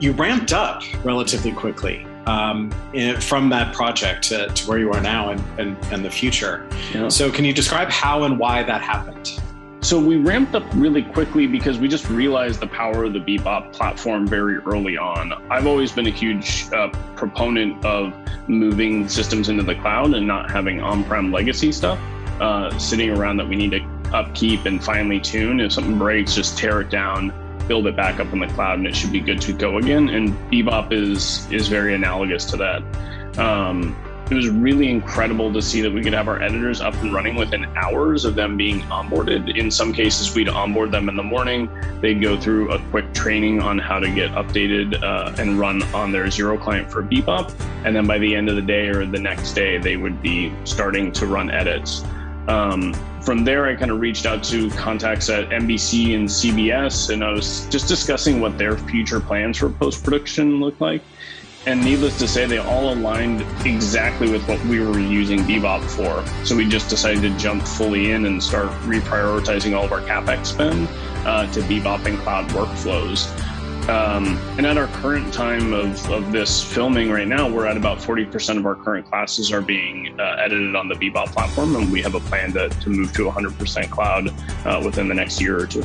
you ramped up relatively quickly from that project to where you are now and the future. Yeah. So can you describe how and why that happened? So we ramped up really quickly because we just realized the power of the BeBop platform very early on. I've always been a huge proponent of moving systems into the cloud and not having on-prem legacy stuff sitting around that we need to upkeep and finely tune. If something breaks, just tear it down, build it back up in the cloud, and it should be good to go again. And BeBop is very analogous to that. It was really incredible to see that we could have our editors up and running within hours of them being onboarded. In some cases, we'd onboard them in the morning. They'd go through a quick training on how to get updated and run on their Zero client for BeBop. And then by the end of the day or the next day, they would be starting to run edits. From there, I kind of reached out to contacts at NBC and CBS, and I was just discussing what their future plans for post-production look like. And needless to say, they all aligned exactly with what we were using BeBop for. So we just decided to jump fully in and start reprioritizing all of our CapEx spend to BeBop and cloud workflows. And at our current time of this filming right now, we're at about 40% of our current classes are being edited on the BeBop platform, and we have a plan to move to 100% cloud within the next year or two.